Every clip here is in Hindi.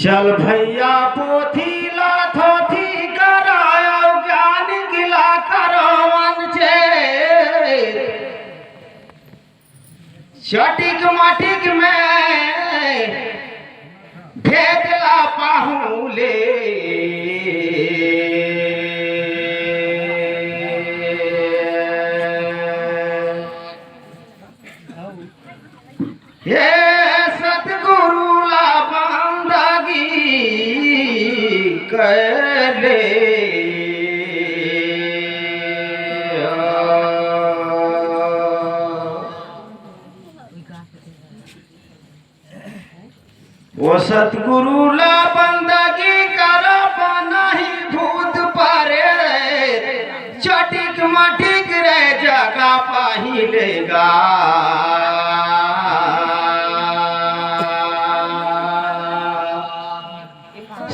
चल भैया पोथी लाथोथी कराया ज्ञान गिला करो मन छे चटिक मटिक में भेदला पाहुले ये सतगुरु ला बंदगी करे वो सतगुरु ला बंदगी करब नहीं भूत परे चटिक मटिक रे जगह पाहिलेगा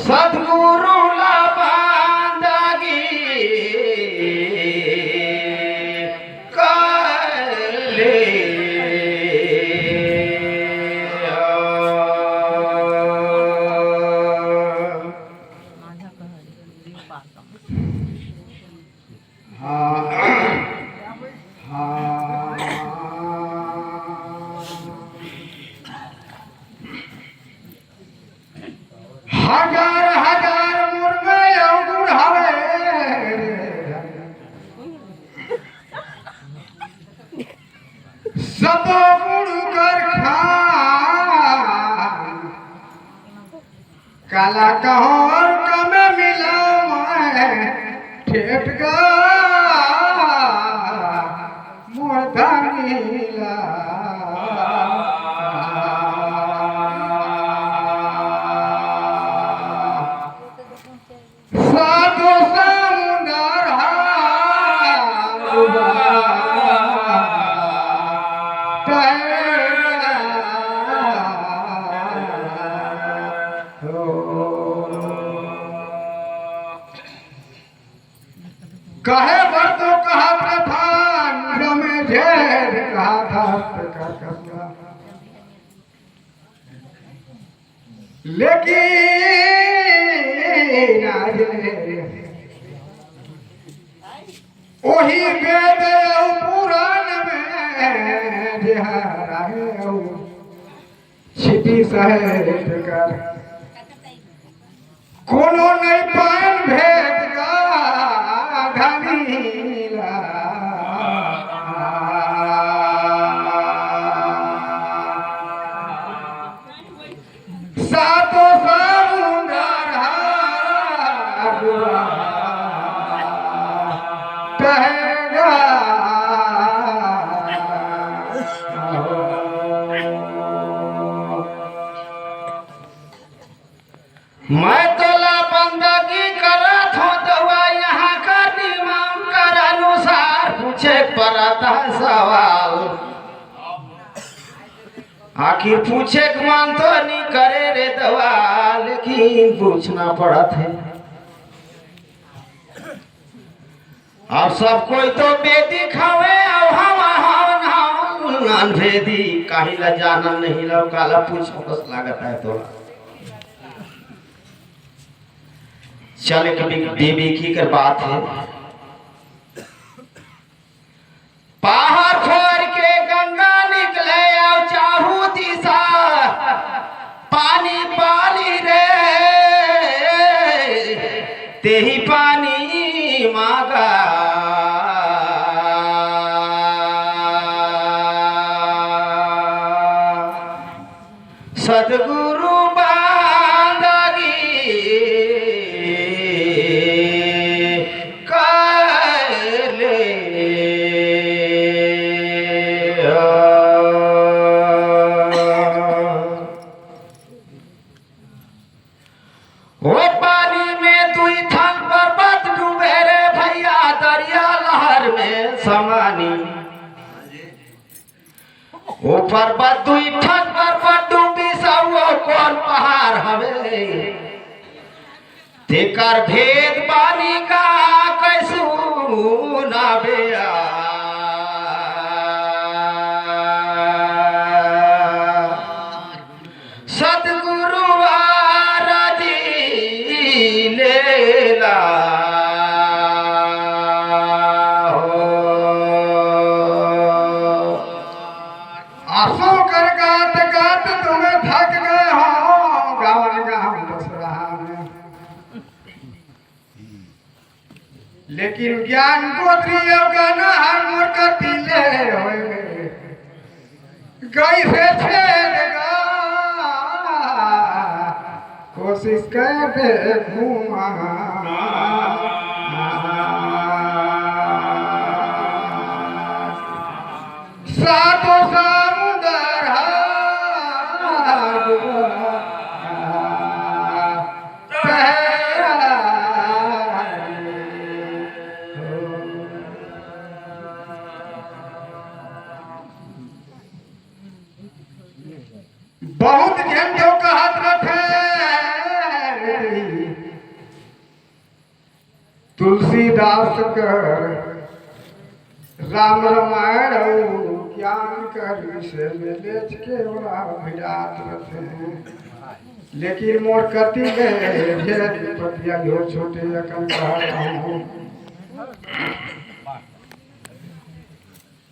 सतगुरु ला बंदगी करे हजार हजार मुर्गे अंगूर हवे सब मुड़ कर खा काला कहर कमे मिला मैं ठेठ गा मोरधा मिला साधो समुंदर कहे बर तो कहा प्रधान में झेर कहा था लेकिन वही वेद पुराण में छिटी सहेट कर कोनो नहीं पान भेद का घनीला सातो समुंदर कहेगा मैं तो ला बंदगी करत हूँ दवा यहाँ का नियम कर अनुसार पूछे पड़ता सवाल आखिर पूछे मन तो नहीं करे रे दवा लेकिन पूछना पड़त है अब सब कोई तो बेदी खावे भेदी काहिला जानन नहीं लो काला पूछ बस लागत है तो चले कभी देवी की कर बात है पहाड़ खोर के गंगा निकले और चाहू दिशा पानी पानी रे ते ही पानी मांगा सतगुरु बंदगी कर ले वो पानी में तू थल पर्वत डूबे रे भैया दरिया लहर में समानी वो पर्वत तू थल पर्वत डूबी सब वो कौन पहाड़ हवे तेकर भेद बानी का कैसू ना बेया लेकिन ज्ञान गोत्री गाना हर मोर कतिले गई से छेड़गा कोशिश कर घूमा सातो समुदर बहुत झंडों का हाथ रखे तुलसीदास कर राम रामायण ज्ञान कर से मेलेच के विराट रथे लेकिन मोर कति में पतिया हो छोटे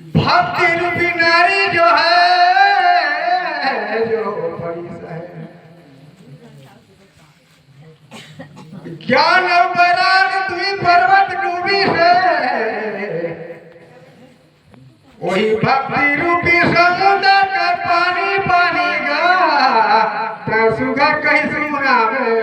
भक्ति रूपी नारी जो है जो बड़ी है ज्ञान और वैराग दुई पर्वत डूबी से वही भक्ति रूपी समुद्र का पानी पानी गा सुगा कहीं सुनावे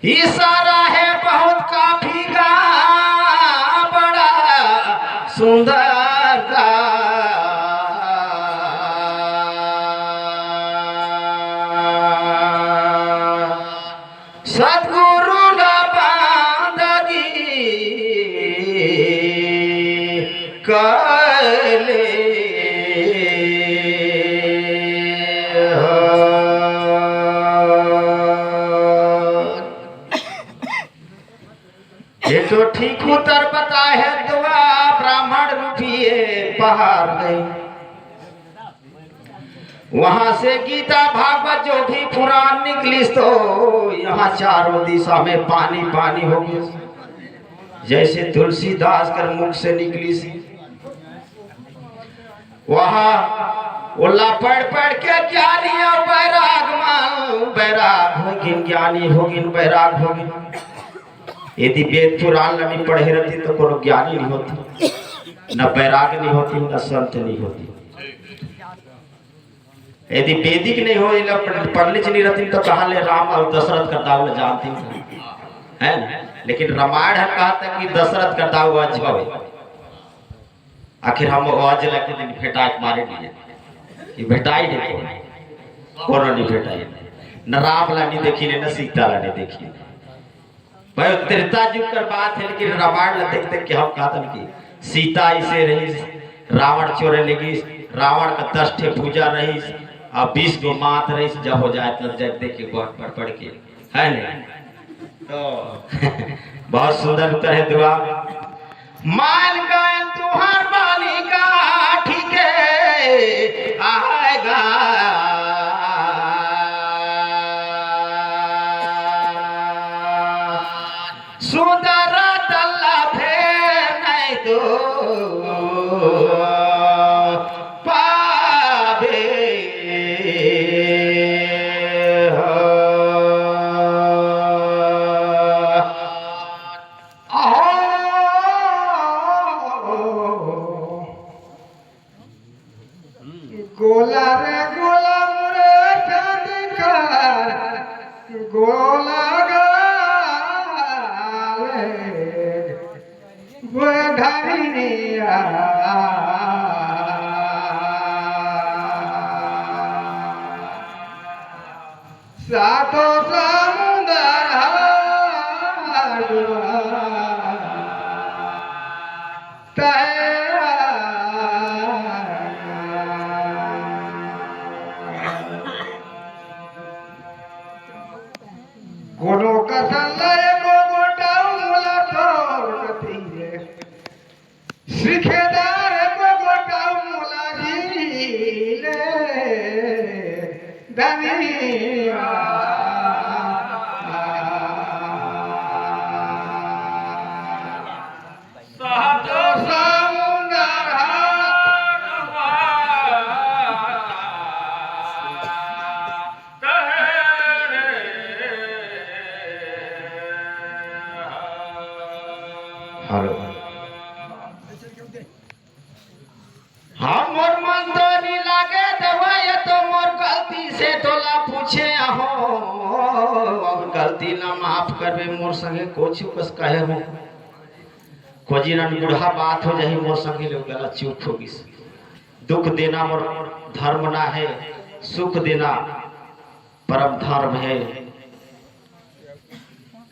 इशारा है बहुत काफी का बड़ा सुंदर का सदगुरु ना बांधगी कले तो ठीक उत्तर पता है दुआ ब्राह्मण रूपिए पहाड़ गई वहां से गीता भागवत जो भी पुराण निकली तो यहाँ चारों दिशा में पानी पानी हो गया जैसे तुलसीदास कर मुख से निकली सी वहां उल्ला पढ़ के ज्ञानी और बैराग मान बैराग होगिन ज्ञानी होगिन बैराग होगिन यदि वेद पुराण नहीं पढ़े रहती तो कोनो ज्ञानी नहीं होती न बैराग नहीं होती न संत नहीं होती यदि वेदिक नहीं हो पढ़ने नहीं रहती तो कहाँ ले राम और दशरथ का दाव जानती है ना लेकिन रामायण है कहता कि दशरथ का दाव अज आखिर हम अज लगे दिन भेटाई मारे दिए कि भेटाई नहीं कोनो नहीं भेटाई न राम ला नहीं देखी न सीता ला नहीं देखी भाई त्रेता युग कर बात है लेकिन रामायण ला देख देख के हम कहते कि सीता इसे रही रावण चोरे लगी रावण का 10 ठे पूजा रही और 20 गो मात रही जब हो जाए तो जब देख के पढ़ के है नहीं तो बहुत सुंदर उत्तर है दुआ मान गए तुहार बालिका ठीक है आएगा सुंदर तल्ला फेर नहीं दो पावे गोला रे गोला मुरे कर गोला सातो समुदर कोनो कसल गोटा मुला तो शिखेदार को गोटा मुलाजी ले धनिया सहतो समुंदर हेलो हाँ मोर मन तो नहीं लागे दवाई तो मोर गलती से तोला पूछे हो अब गलती ना माफ करबे मोर संगे कोची कस कहे हो खोजी ना बुढ़ा बात हो जाही मोर संगे लोग गलत चूक होगी दुख देना मोर धर्म ना है सुख देना परम धर्म है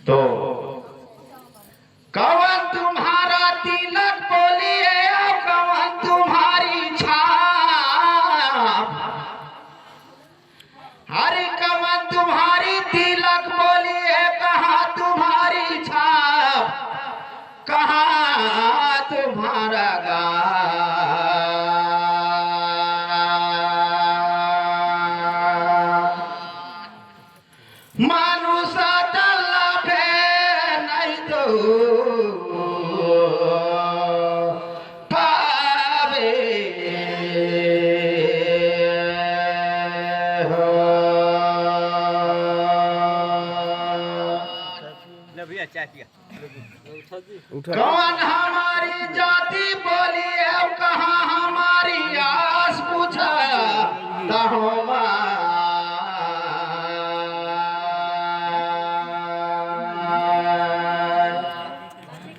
तो कवन तुम्हारा तिलक बोलिए कवन तुम्हारी छाप हरे कवन तुम्हारी तिलक बोलिए कहाँ तुम्हारी छाप कहाँ तुम्हारा मानुष तल्लफे नहीं तो पावे हो कौन हमारी जाति बोली है कहाँ हमारी आस पूछा तहोमा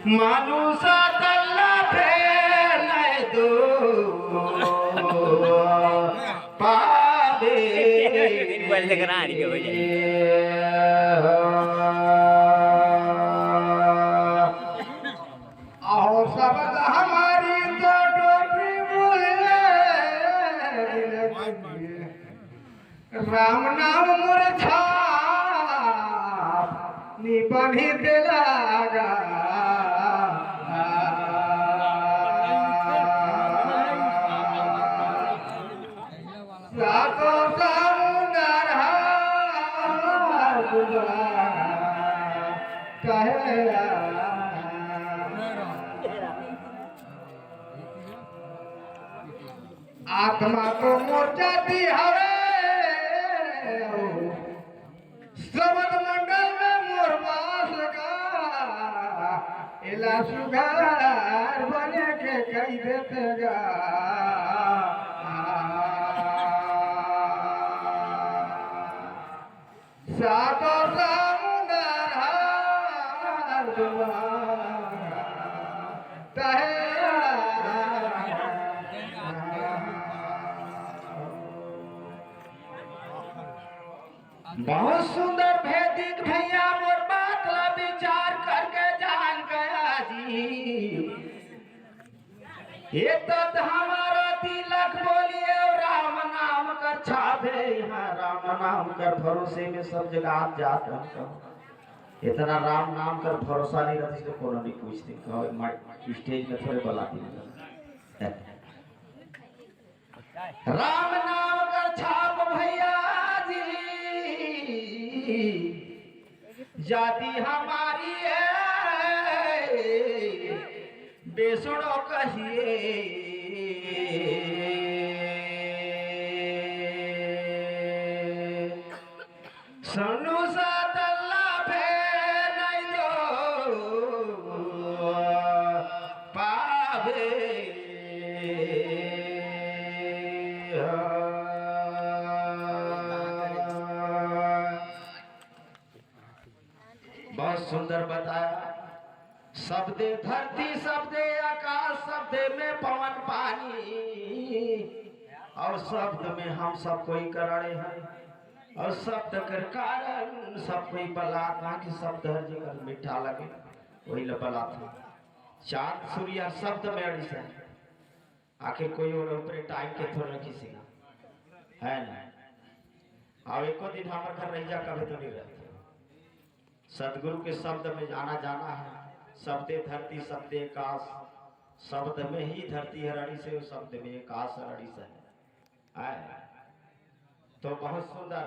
मानुष तल्लफे नहीं दो पावे और शब्द हमारी तो डोबी बोले राम नाम मूर्छा निबंधी दिलागा सातो समुंदर कहे आत्मा को मोर्चाती हवे सबद मंडल में मोर पास लगा इला सुधार बने के कही देते गा सातो समुंदर बहुत सुंदर भेदिक भैया मोर बात ला विचार करके जान गया जी ये तो हमारा तिलक बोलिए राम नाम कर छापे यहाँ राम नाम कर भरोसे में सब जगह आप जात रहता इतना राम नाम कर भरोसा नहीं रहती तो कोनो नहीं पूछते कहो स्टेज में थोड़े बुलाती राम नाम कर छाप भैया जाति हमारी है बेसुड़ो कहिए सनु सतल्ला फे नहीं दो पावे बहुत सुंदर बताया शब्दे धरती शब्दे आकाश शब्दे में पवन पानी और शब्द में हम सब कोई करणे हैं और शब्द कर कारण सब कोई बलाता कि शब्द हर जगह मीठा लगे वही बला था चांद सूर्य शब्द में अड़ी से आखिर कोई और ऊपर टाइम के थोड़ा किसी है ना अब एको दिन हमारे घर रह जा कभी तो नहीं रहते सदगुरु के शब्द में जाना जाना है शब्दे धरती शब्दे आकाश शब्द में ही धरती हरणी से, उस शब्द में आकाश हरणी से है। तो बहुत सुंदर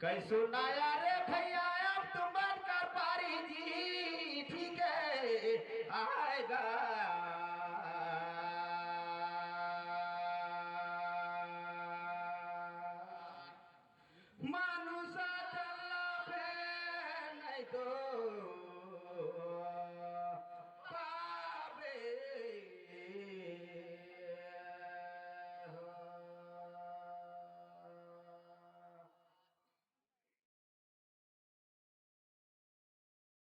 कई सुनाया रे भैया, अब तुम बन कर पारी जी, ठीक है आएगा मानुषा चल पे नहीं तो